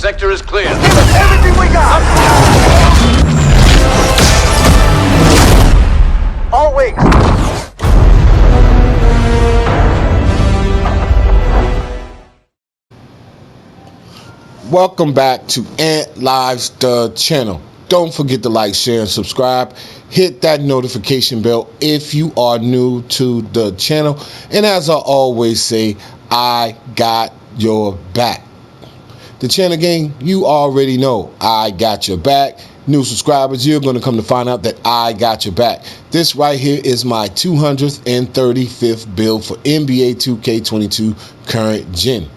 sector is clear. Give us everything we got! All wings. Welcome back to Ant Lives, the channel. Don't forget to like, share, and subscribe. Hit that notification bell if you are new to the channel. And as I always say, I got your back. The channel gang, you already know I got your back. New subscribers, you're going to come to find out that I got your back. This right here is my 235th build for NBA 2K22 current gen.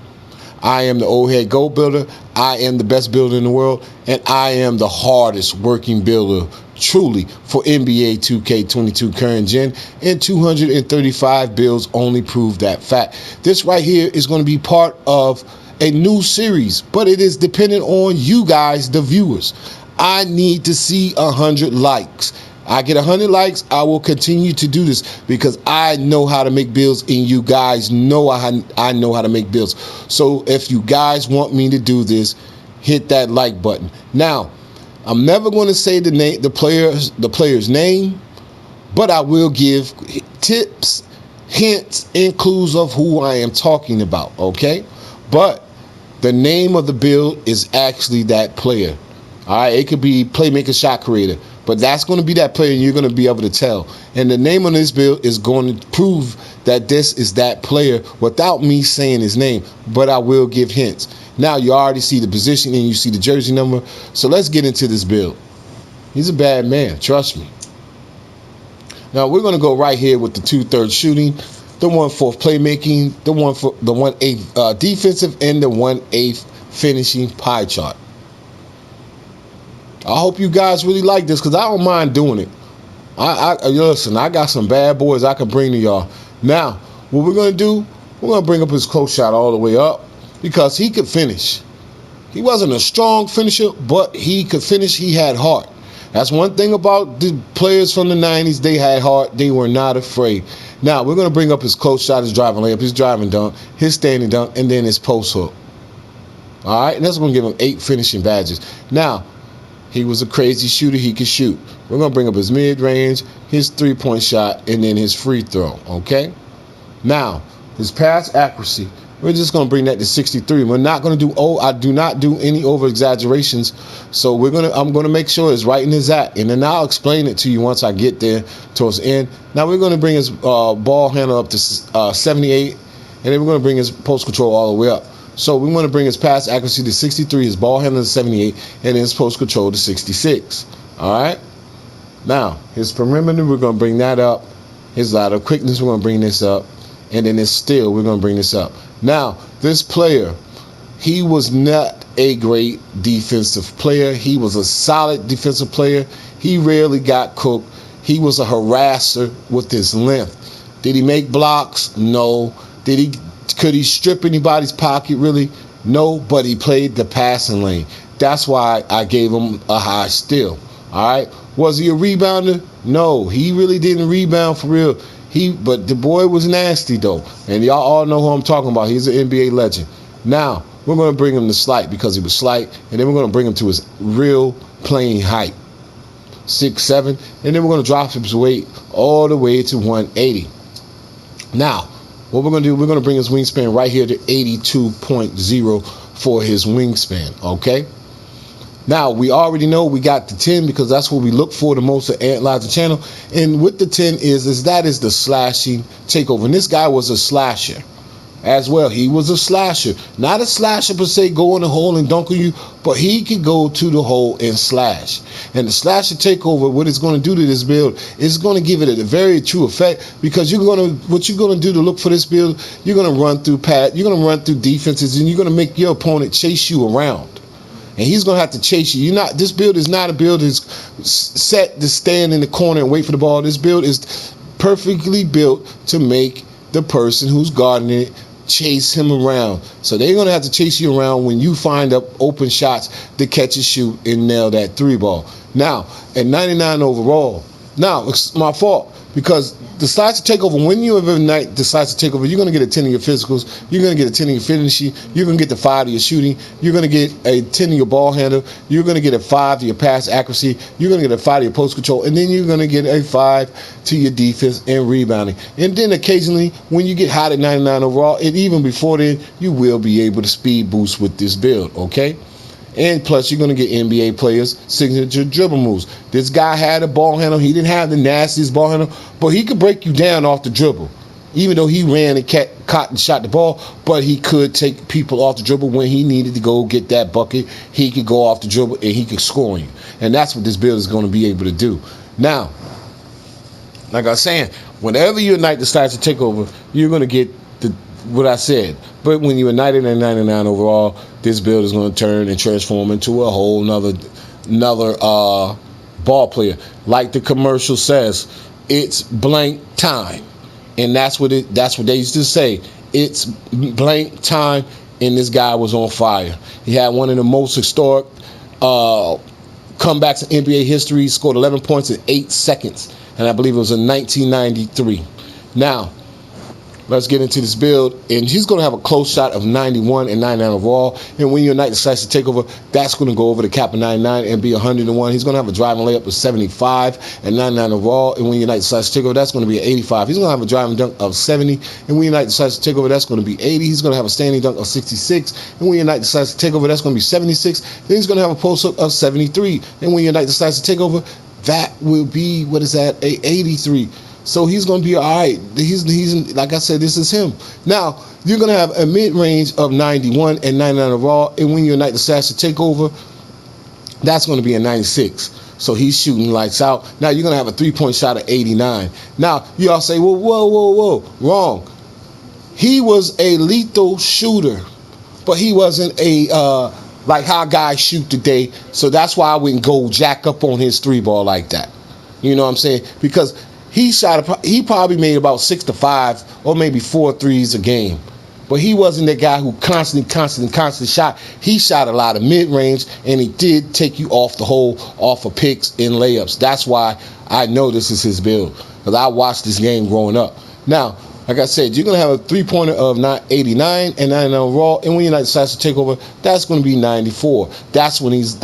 I am the old head gold builder. I am the best builder in the world, and I am the hardest working builder truly for NBA 2K22 current gen, and 235 builds only prove that fact. This right here is going to be part of a new series, but it is dependent on you guys, the viewers. I need to see 100 likes. I get 100 likes, I will continue to do this because I know how to make builds, and you guys know I know how to make builds. So if you guys want me to do this, hit that like button. Now, I'm never going to say the player's name, but I will give tips, hints, and clues of who I am talking about, okay? But the name of the build is actually that player. All right, it could be playmaker, shot creator, but that's going to be that player, and you're going to be able to tell. And the name on this build is going to prove that this is that player without me saying his name, but I will give hints. Now, you already see the position and you see the jersey number, so let's get into this build. He's a bad man, trust me. Now, we're going to go right here with the 2/3 shooting, the 1/4 playmaking, the 1/8 defensive, and the 1/8 finishing pie chart. I hope you guys really like this because I don't mind doing it. Listen, I got some bad boys I can bring to y'all. Now, what we're going to do, we're going to bring up his close shot all the way up because he could finish. He wasn't a strong finisher, but he could finish. He had heart. That's one thing about the players from the 90s. They had heart. They were not afraid. Now, we're going to bring up his close shot, his driving layup, his driving dunk, his standing dunk, and then his post hook. All right, and that's going to give him 8 finishing badges. Now, he was a crazy shooter. He could shoot. We're going to bring up his mid-range, his three-point shot, and then his free throw, okay? Now, his pass accuracy, we're just going to bring that to 63. We're not going to do, I do not do any over-exaggerations, so I'm going to make sure it's right in his act, and then I'll explain it to you once I get there towards the end. Now, we're going to bring his ball handle up to 78, and then we're going to bring his post control all the way up. So we want to bring his pass accuracy to 63, his ball handling to 78, and his post control to 66. All right. Now, his perimeter, we're going to bring that up. His lateral quickness, we're going to bring this up. And then his steal, we're going to bring this up. Now, this player, he was not a great defensive player. He was a solid defensive player. He rarely got cooked. He was a harasser with his length. Did he make blocks? No. Could he strip anybody's pocket? Really? No, but he played the passing lane. That's why I gave him a high steal. All right. Was he a rebounder? No, he really didn't rebound for real. But the boy was nasty though, and y'all all know who I'm talking about. He's an NBA legend. Now we're going to bring him to slight because he was slight, and then we're going to bring him to his real playing height, 6'7", and then we're going to drop his weight all the way to 180. Now, what we're going to do, we're going to bring his wingspan right here to 82.0 for his wingspan, okay? Now, we already know we got the 10 because that's what we look for the most at Ant Lives, the channel. And with the 10 is that is the slashing takeover. And this guy was a slasher as well. He was a slasher. Not a slasher per se, go in the hole and dunk on you, but he could go to the hole and slash. And the slasher takeover, what it's going to do to this build is going to give it a very true effect because what you're going to do to look for this build, you're going to run through you're going to run through defenses, and you're going to make your opponent chase you around. And he's going to have to chase you. This build is not a build that's set to stand in the corner and wait for the ball. This build is perfectly built to make the person who's guarding it chase him around. So they're going to have to chase you around when you find up open shots to catch and shoot and nail that 3 ball. Now, at 99 overall, now, it's my fault Because the Slicer Takeover, when you Ignite the Slicer Takeover, you're going to get a 10 of your physicals, you're going to get a 10 of your finishing, you're going to get the 5 of your shooting, you're going to get a 10 of your ball handle, you're going to get a 5 to your pass accuracy, you're going to get a 5 to your post control, and then you're going to get a 5 to your defense and rebounding. And then occasionally, when you get hot at 99 overall, and even before then, you will be able to speed boost with this build, okay? And plus, you're going to get NBA players' signature dribble moves. This guy had a ball handle. He didn't have the nastiest ball handle, but he could break you down off the dribble. Even though he ran and caught and shot the ball, but he could take people off the dribble when he needed to go get that bucket. He could go off the dribble and he could score on you. And that's what this build is going to be able to do. Now, like I was saying, whenever you ignite the Slicer Takeover, you're going to get what I said. But when you ignite it at 99 overall, this build is going to turn and transform into a whole nother ball player. Like the commercial says, it's blank time. And that's what they used to say. It's blank time, and this guy was on fire. He had one of the most historic comebacks in NBA history. He scored 11 points in 8 seconds. And I believe it was in 1993. Now, let's get into this build, and he's going to have a close shot of 91 and 99 overall. And when you ignite the Slicer Takeover, that's going to go over the cap of 99 and be 101. He's going to have a driving layup of 75 and 99 overall. And when you ignite the Slicer Takeover, that's going to be 85. He's going to have a driving dunk of 70. And when you ignite the Slicer Takeover, that's going to be 80. He's going to have a standing dunk of 66. And when you ignite the Slicer Takeover, that's going to be 76. Then he's going to have a post up of 73. And when you ignite the Slicer Takeover, that will be, what is that, a 83. So he's going to be all right. He's like I said, this is him. Now, you're going to have a mid-range of 91 and 99 overall. And when you ignite the Slicer Takeover, that's going to be a 96. So he's shooting lights out. Now, you're going to have a three-point shot of 89. Now, you all say, well, whoa. Wrong. He was a lethal shooter, but he wasn't a like how guys shoot today. So that's why I wouldn't go jack up on his three ball like that. You know what I'm saying? Because he probably made about 6 to 5 or maybe 4 threes a game. But he wasn't the guy who constantly shot. He shot a lot of mid-range, and he did take you off the hole, off of picks and layups. That's why I know this is his build, because I watched this game growing up. Now, like I said, you're going to have a three-pointer of 89 and 99 overall, and when you ignite the Slicer Takeover, that's going to be 94. That's when he's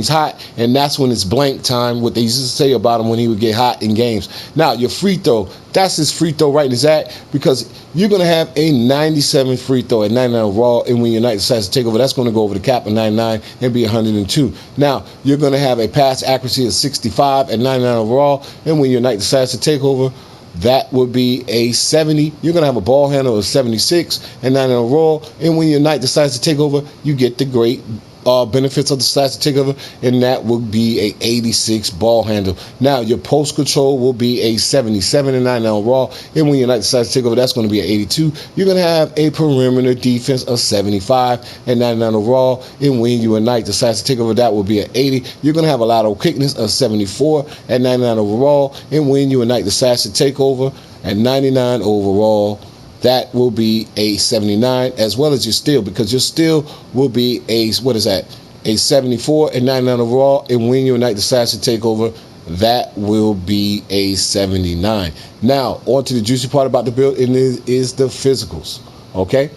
hot, and that's when it's blank time, what they used to say about him when he would get hot in games. Now, your free throw, that's his free throw right in his act, because you're going to have a 97 free throw at 99 overall, and when you ignite the Slicer Takeover, that's going to go over the cap of 99 and be 102. Now, you're going to have a pass accuracy of 65 at 99 overall, and when you ignite the Slicer Takeover, that would be a 70. You're going to have a ball handle of 76 and 99 overall. And when you ignite the Slicer Takeover, you get the great benefits of the Slicer Takeover, and that would be a 86 ball handle. Now, your post control will be a 77 and 99 overall. And when you ignite the Slicer Takeover, that's going to be an 82. You're going to have a perimeter defense of 75 and 99 overall. And when you ignite the Slicer Takeover, that will be an 80. You're going to have a lateral quickness of 74 and 99 overall. And when you ignite the Slicer Takeover at 99 overall, that will be a 79, as well as your steal, because your steal will be a 74 and 99 overall. And when you ignite the Slicer Takeover, that will be a 79. Now, on to the juicy part about the build, and it is the physicals. Okay?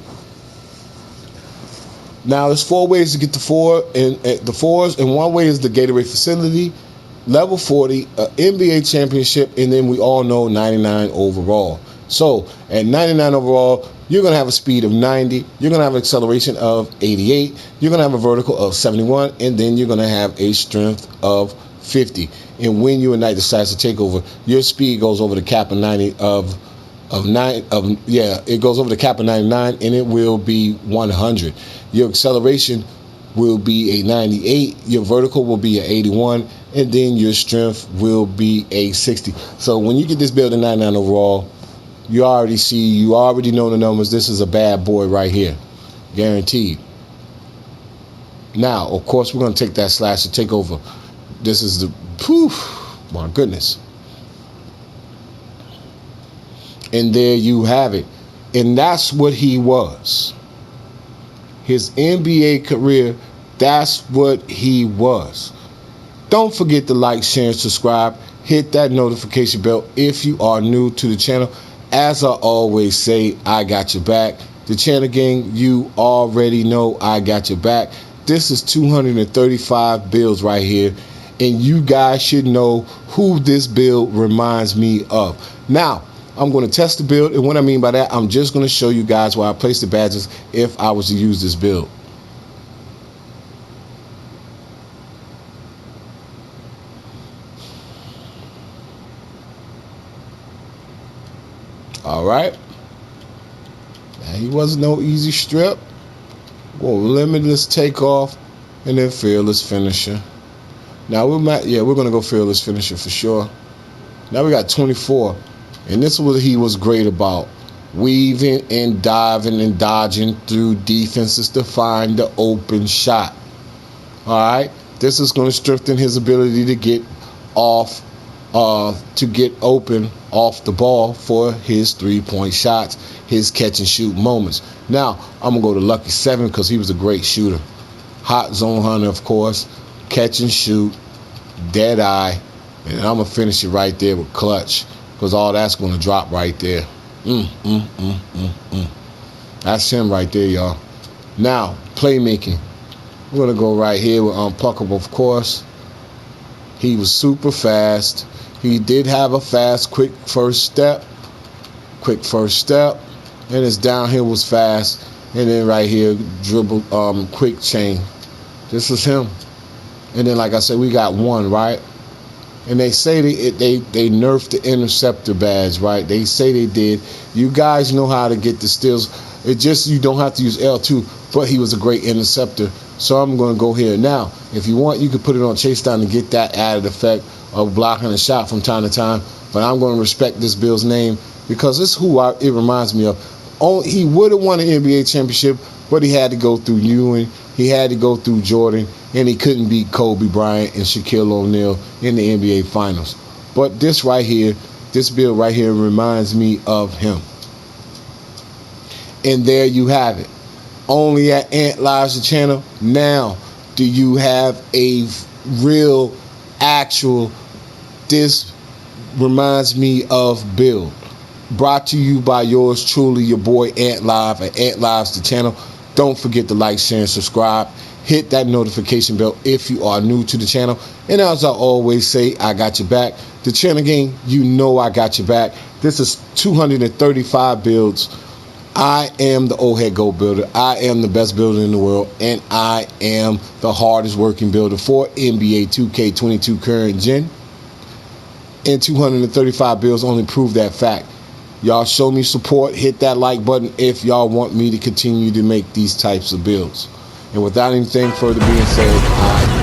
Now, there's 4 ways to get the fours, and one way is the Gatorade facility, level 40, NBA championship, and then we all know 99 overall. So at 99 overall, you're going to have a speed of 90. You're going to have an acceleration of 88. You're going to have a vertical of 71. And then you're going to have a strength of 50. And when you ignite the Slicer Takeover, your speed goes over the cap of 90 it goes over the cap of 99, and it will be 100. Your acceleration will be a 98. Your vertical will be an 81. And then your strength will be a 60. So when you get this build at 99 overall, you already know the numbers. This is a bad boy right here, guaranteed. Now, of course, we're going to take that Slicer Takeover. This is my goodness. And there you have it. And that's what he was. His NBA career, that's what he was. Don't forget to like, share, and subscribe. hit that notification bell if you are new to the channel. As I always say, I got your back. The channel gang, you already know I got your back. This is 235 builds right here, and you guys should know who this build reminds me of. Now, I'm going to test the build, and what I mean by that, I'm just going to show you guys where I place the badges if I was to use this build. All right. Now, he wasn't no easy strip. Well, limitless takeoff, and then fearless finisher. Now we're gonna go fearless finisher for sure. Now we got 24, and this is what he was great about: weaving and diving and dodging through defenses to find the open shot. All right, this is going to strengthen his ability to get off, to get open off the ball for his 3-point shots, his catch and shoot moments. Now I'm gonna go to lucky 7 because he was a great shooter. Hot zone hunter, of course, catch and shoot, dead eye, and I'm gonna finish it right there with clutch because all that's gonna drop right there. That's him right there, y'all. Now playmaking, we're gonna go right here with unpluckable, of course. He was super fast. He did have a fast, quick first step, and his downhill was fast. And then right here, dribble, quick chain. This is him. And then, like I said, we got 1, right? And they say they nerfed the interceptor badge, right? They say they did. You guys know how to get the steals. It just, you don't have to use L2, but he was a great interceptor. So I'm going to go here. Now, if you want, you can put it on chase down and get that added effect of blocking a shot from time to time. But I'm going to respect this Bill's name because it's who it reminds me of. He would have won an NBA championship, but he had to go through Ewing. He had to go through Jordan, and he couldn't beat Kobe Bryant and Shaquille O'Neal in the NBA Finals. But this right here, this build right here reminds me of him. And there you have it. Only at Ant Lives the channel. Now, do you have a real, actual, this reminds me of build? Brought to you by yours truly, your boy Ant Live at Ant Lives the channel. Don't forget to like, share, and subscribe. Hit that notification bell if you are new to the channel. And as I always say, I got your back. The channel gang, you know I got your back. This is 235 builds. I am the old head goat builder. I am the best builder in the world, and I am the hardest working builder for NBA 2K22 current gen. And 235 builds only prove that fact. Y'all show me support. Hit that like button if y'all want me to continue to make these types of builds. And without anything further being said,